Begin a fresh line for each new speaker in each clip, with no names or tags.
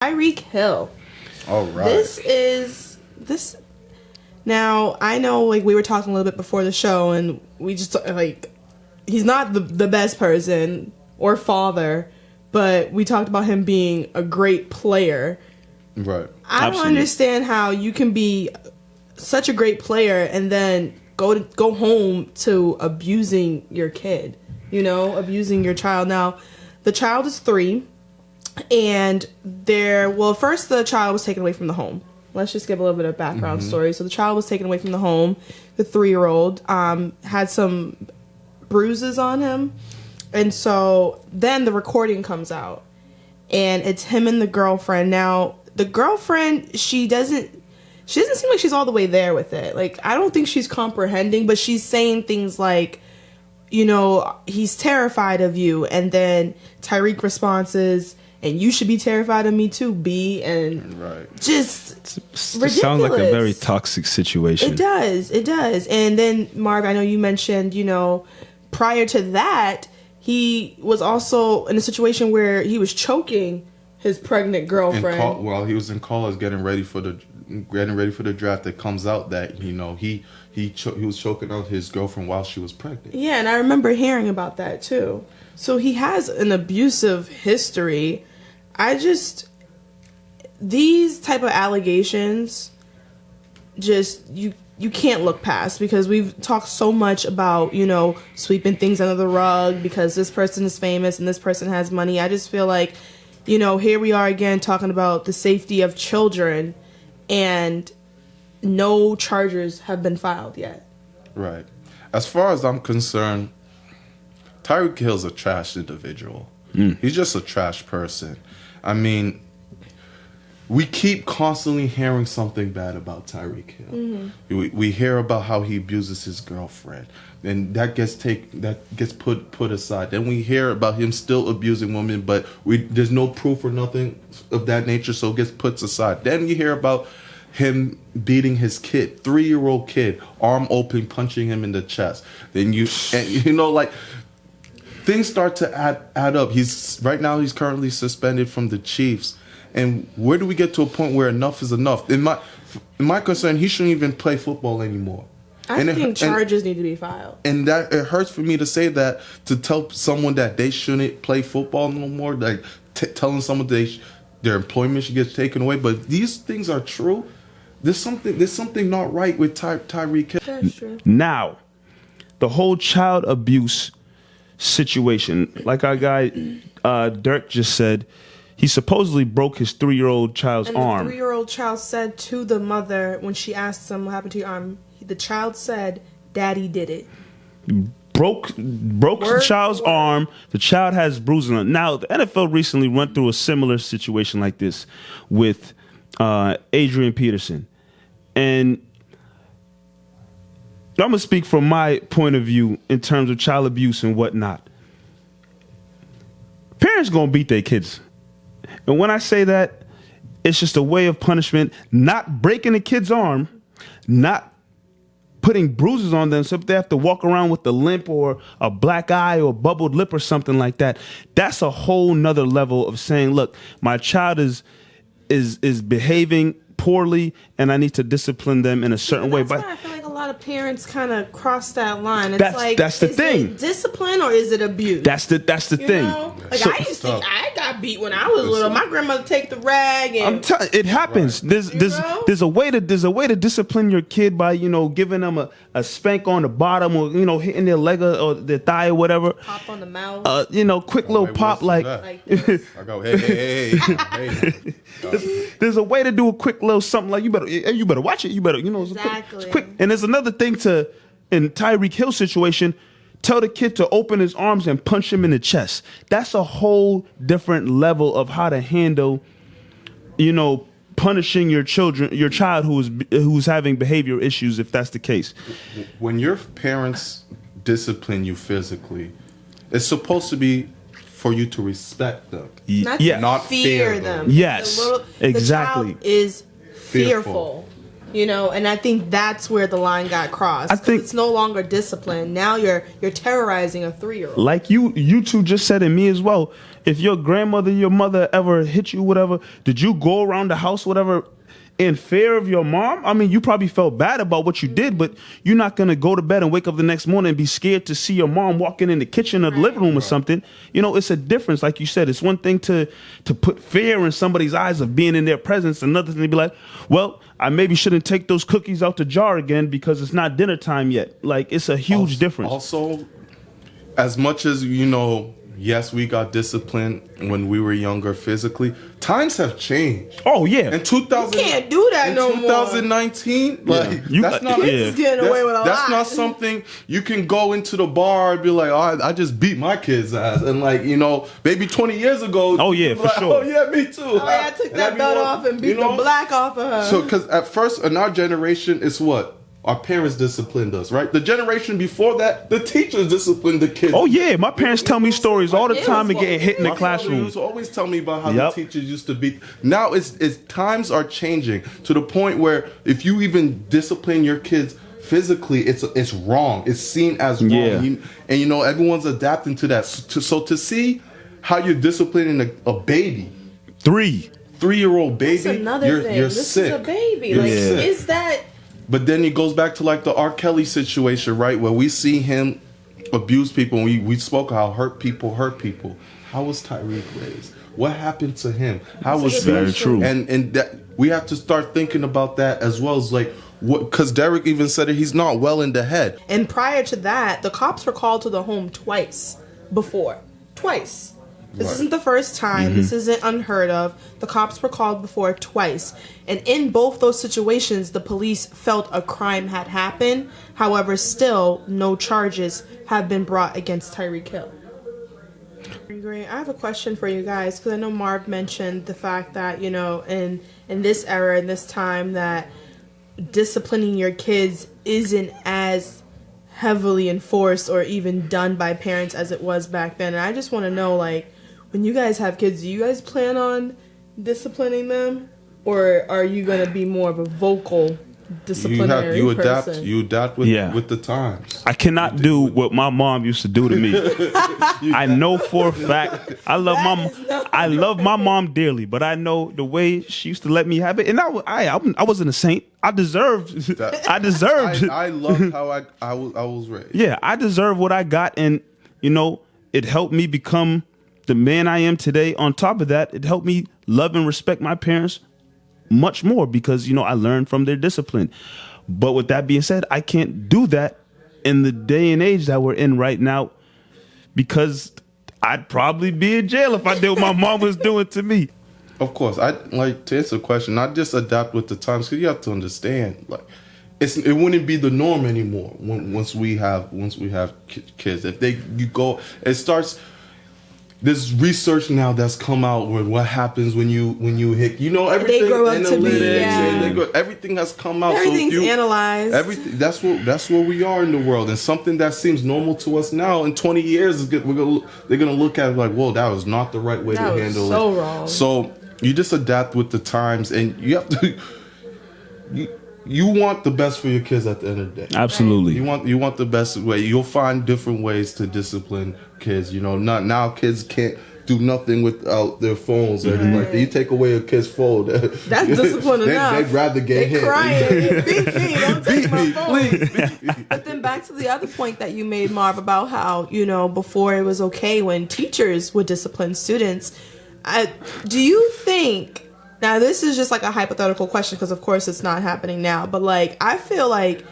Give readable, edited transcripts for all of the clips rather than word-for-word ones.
Tyreek Hill.
All right.
This. Now I know, like, we were talking a little bit before the show, and we just he's not the best person or father, but we talked about him being a great player.
Right.
I don't understand how you can be such a great player and then go home to abusing your kid, abusing your child. Now, the child is 3, and first the child was taken away from the home. Let's just give a little bit of background story. So the child was taken away from the home. The 3-year-old had some bruises on him. And so then the recording comes out, and it's him and the girlfriend. Now, the girlfriend, she doesn't seem like she's all the way there with it. Like, I don't think she's comprehending, but she's saying things like, he's terrified of you. And then Tyreek responds, and you should be terrified of me too, B. And just ridiculous.
It sounds like a very toxic situation.
It does. And then, Marv, I know you mentioned, prior to that, he was also in a situation where he was choking his pregnant girlfriend
while he was in college, getting ready for the draft. That comes out that he was choking out his girlfriend while she was pregnant.
Yeah, and I remember hearing about that too. So he has an abusive history. These type of allegations, just you can't look past, because we've talked so much about, sweeping things under the rug because this person is famous and this person has money. I just feel like, here we are again talking about the safety of children, and no charges have been filed yet.
Right. As far as I'm concerned, Tyreek Hill's a trash individual. He's just a trash person. I mean, we keep constantly hearing something bad about Tyreek Hill. We hear about how he abuses his girlfriend, and that gets put aside. Then we hear about him still abusing women, but there's no proof or nothing of that nature, so it gets put aside. Then you hear about him beating his kid, 3-year-old kid, arm open, punching him in the chest. Then things start to add up. He's currently suspended from the Chiefs. And where do we get to a point where enough is enough? In my concern, he shouldn't even play football anymore.
I think charges need to be filed.
And that it hurts for me to say that, to tell someone that they shouldn't play football no more, like telling someone their employment should get taken away. But these things are true. There's something not right with Tyreek Hill.
That's true.
Now, the whole child abuse situation, like our guy Dirk just said, he supposedly broke his 3-year-old child's arm.
The 3-year-old child said to the mother, when she asked him what happened to your arm, the child said, "Daddy did it."
Broke the child's arm. The child has bruises on it. Now, the NFL recently went through a similar situation like this with Adrian Peterson. And I'm going to speak from my point of view in terms of child abuse and whatnot. Parents going to beat their kids. And when I say that, it's just a way of punishment, not breaking the kid's arm, not putting bruises on them so they have to walk around with a limp or a black eye or bubbled lip or something like that. That's a whole nother level of saying, look, my child is behaving poorly and I need to discipline them in a certain way.
But I feel like a lot of parents kind of cross that line. It's
that's the thing.
Is it discipline or is it abuse?
That's the thing.
Like, so, I got beat when I was little. My grandmother take the rag and
I'm telling it happens. Right. There's a way to discipline your kid by giving them a spank on the bottom or hitting their leg or their thigh or whatever.
Pop on the mouth.
Quick little pop like
I go hey.
There's a way to do a quick little something like you better watch it. You better
exactly.
It's quick. And there's another thing in Tyreek Hill situation. Tell the kid to open his arms and punch him in the chest. That's a whole different level of how to handle, punishing your child who's having behavior issues, if that's the case.
When your parents discipline you physically, it's supposed to be for you to respect them,
not fear them.
Yes,
exactly. The child is fearful. You know, and I think that's where the line got crossed.
I think
it's no longer discipline. Now you're terrorizing a 3-year-old.
Like you two just said, and me as well. If your grandmother, your mother ever hit you, whatever, did you go around the house, whatever, in fear of your mom? I mean, you probably felt bad about what you did, but you're not gonna go to bed and wake up the next morning and be scared to see your mom walking in the kitchen or the living room or something. You know, it's a difference. Like you said, it's one thing to put fear in somebody's eyes of being in their presence, another thing to be like, well, I maybe shouldn't take those cookies out the jar again because it's not dinner time yet. Like, it's a huge difference.
Also, as much as, you know, yes, we got disciplined when we were younger physically. Times have changed.
Oh yeah.
In 2000,
you can't do that no more.
2019, like that's not
kids is getting away with a
that's
lot.
not something you can go into the bar and be like, oh, I just beat my kid's ass, and like, you know, maybe 20 years ago.
Oh yeah, for
like,
sure.
Oh yeah, me too.
Oh yeah, I took that belt off and beat the black off of her.
So, because at first in our generation, it's what. Our parents disciplined us, right? The generation before that, the teachers disciplined the kids.
Oh yeah, my parents tell me stories all the time of getting hit in the
My father
classroom.
used to always tell me about how the teachers used to be. Now it's times are changing to the point where if you even discipline your kids physically, it's wrong. It's seen as wrong.
Yeah.
And you know, everyone's adapting to that. So to see how you're disciplining a baby, 3-year-old baby,
That's another thing.
You're
this
sick.
is a baby.
You're
Like,
sick.
is that?
But then it goes back to like the R. Kelly situation, right? Where we see him abuse people. And we spoke how hurt people hurt people. How was Tyreek raised? What happened to him? How was
very true?
And that we have to start thinking about that as well as like what, because Derek even said it. He's not well in the head.
And prior to that, the cops were called to the home twice before. Twice. This isn't the first time. This isn't unheard of. The cops were called before twice. And in both those situations, the police felt a crime had happened. However, still, no charges have been brought against Tyreek Hill. Great. I have a question for you guys, because I know Marv mentioned the fact that, you know, in this era, in this time, that disciplining your kids isn't as heavily enforced or even done by parents as it was back then. And I just want to know, like, when you guys have kids, do you guys plan on disciplining them, or are you going to be more of a vocal disciplinary person?
You adapt with the times.
I cannot do what my mom used to do to me. I know for a fact. I love my mom dearly, but I know the way she used to let me have it, and I wasn't a saint. I deserved. I
loved how I was raised.
Yeah, I deserve what I got, and you know, it helped me become the man I am today. On top of that, it helped me love and respect my parents much more because, you know, I learned from their discipline. But with that being said, I can't do that in the day and age that we're in right now because I'd probably be in jail if I did what my mom was doing to me.
Of course, I like to answer the question, not just adapt with the times, because you have to understand, like, it wouldn't be the norm anymore once we have kids. If it starts. There's research now that's come out with what happens when you hit. You know, everything.
They grow up to be.
Everything has come out.
Everything's analyzed.
Everything. That's where we are in the world, and something that seems normal to us now in 20 years, they're gonna look at it like, whoa, that was not the right way to handle it.
So wrong.
So you just adapt with the times, and you have to. You want the best for your kids at the end of the day.
Absolutely.
You want the best way. You'll find different ways to discipline kids. You know, not now kids can't do nothing without their phones or anything like that. You take away a kid's phone.
That's discipline enough.
They'd rather get hit.
Crying. Beat me. Don't take my phone.
Please.
But then back to the other point that you made, Marv, about how, you know, before it was okay when teachers would discipline students. Do you think... Now, this is just like a hypothetical question because, of course, it's not happening now. But, like, I feel like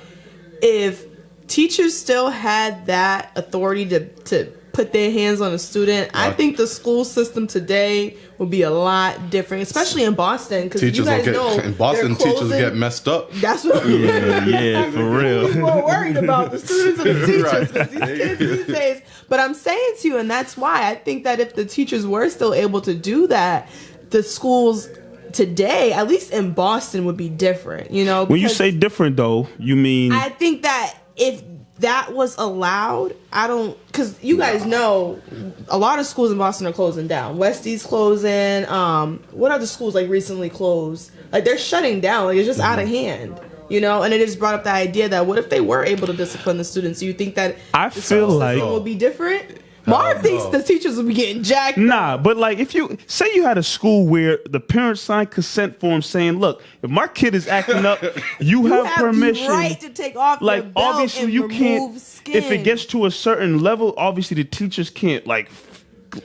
if teachers still had that authority to put their hands on a student, I think the school system today would be a lot different, especially in Boston. Because you guys know
in Boston, teachers get messed up.
That's what
yeah, for real.
People are worried about the students and the teachers because these kids these days. But I'm saying to you, and that's why I think that if the teachers were still able to do that, the schools today, at least in Boston, would be different, you know?
When you say different, though, you mean...
I think that if that was allowed, because you guys know, a lot of schools in Boston are closing down. Westie's closing. What other schools, like, recently closed? Like, they're shutting down. Like, it's just out of hand. You know, and it has brought up the idea that what if they were able to discipline the students? Do you think that
I
the
feel
school
like-
system will be different? Marv thinks the teachers will be getting jacked.
Nah, but like if you say you had a school where the parents signed consent forms saying, "Look, if my kid is acting up, you have permission."
The right to take off
Like
your belt
obviously
and
you
remove
can't.
skin.
If it gets to a certain level, obviously the teachers can't like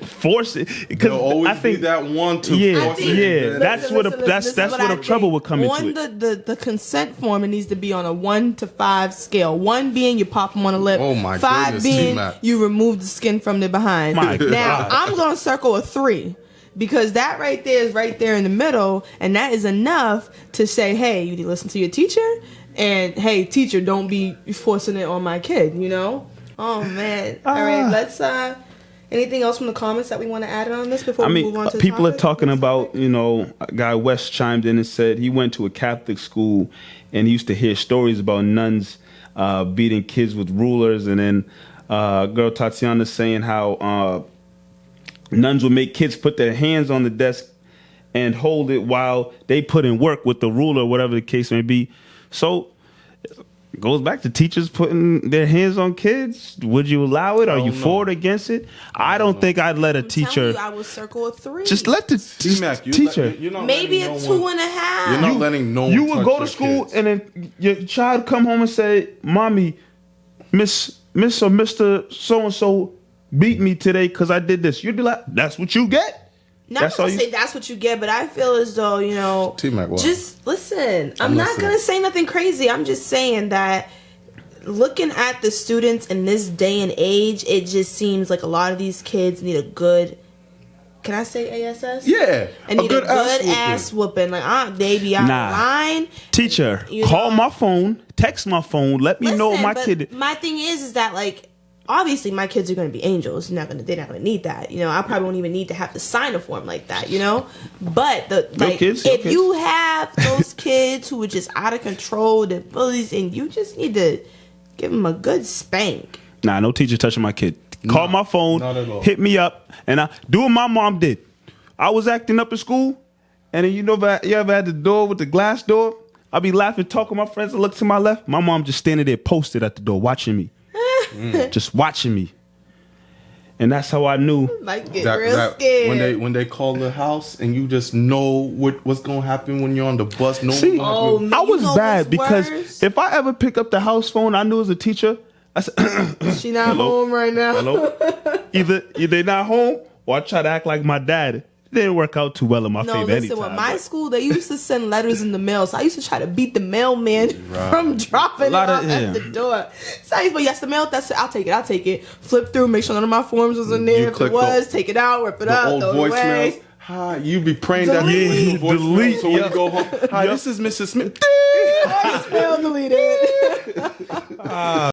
force it because
There'll always
I think
be that one to
yeah,
force
yeah,
it.
that's where the that's
this is what
where
I
the trouble
think.
would come into
On
it.
the consent form, it needs to be on a 1 to 5 scale. 1 being you pop them on the lip.
Oh, my
5
goodness,
being
T-Mac.
you remove the skin from their behind.
My
Now
God.
I'm gonna circle a 3. Because that right there is right there in the middle, and that is enough to say, hey, you need to listen to your teacher, and hey, teacher, don't be forcing it on my kid, you know? Oh, man. All right, let's, anything else from the comments that we want to add on this before
I
we
mean,
move on to the
people are
topic?
talking about, you know, a guy West chimed in and said he went to a Catholic school and he used to hear stories about nuns beating kids with rulers, and then girl Tatiana saying how nuns would make kids put their hands on the desk and hold it while they put in work with the ruler, whatever the case may be. So it goes back to teachers putting their hands on kids. Would you allow it? Are you for or against it? I don't think I'd let a
I'm telling
teacher
you, I will circle a 3.
just let the
T-Mac,
teacher.
you're not
Maybe
letting
a
no
2
one-
and a half.
You're not letting no one
You would
touch
go to
your
school
kids.
and then your child come home and say, "Mommy, Miss or Mr. So and so beat me today because I did this." You'd be like, "That's what you get."
Not
That's
gonna
all you-
say that's what you get, but I feel as though, you know,
T-Mac, what?
just listen. I'm not
listening.
gonna say nothing crazy. I'm just saying that looking at the students in this day and age, it just seems like a lot of these kids need a good. Can I say ASS?
Yeah,
And
a
need
good
a good
ass
ass whooping. Like, they be out
Nah.
of line.
Teacher,
You
call
know?
my phone, text my phone, let me know
Listen,
my
but
kid.
My thing is that like obviously my kids are going to be angels. They're not going to need that. You know, I probably won't even need to have to sign a form like that. You know, but
kids,
if
kids.
you have those kids who are just out of control, the bullies, and you just need to give them a good spank.
Nah, no teacher touching my kid. Call my phone,
not at all.
hit me up, and I do what my mom did. I was acting up in school, and then you ever had the door with the glass door? I'll be laughing, talking to my friends, I look to my left. My mom just standing there posted at the door watching me. Just watching me. And that's how I knew.
Like get real scared.
when they call the house and you just know what's gonna happen when you're on the bus. No
See,
one's gonna
Oh,
happen.
man,
I was
you know
bad
what's
because
worse?
if I ever pick up the house phone, I knew as a teacher, I said,
She not
Hello?
home right now.
hello? Either they're not home or I try to act like my dad. It didn't work out too well in my
No,
favor
listen,
anytime.
with my
but-
school, they used to send letters in the mail. So I used to try to beat the mailman from dropping it
lot
off
of-
at
yeah.
the door. So I used to, yes, the mail, that's it. I'll take it. Flip through, make sure none of my forms was in there.
You
If it
click
was, take it out, rip it
The
up,
old
throw it away.
voicemails. Hi, you be praying that
Delete.
you leave voicemail,
Delete,
so when
yeah.
you go home, hi, this is Mrs. Smith.
Voicemail deleted.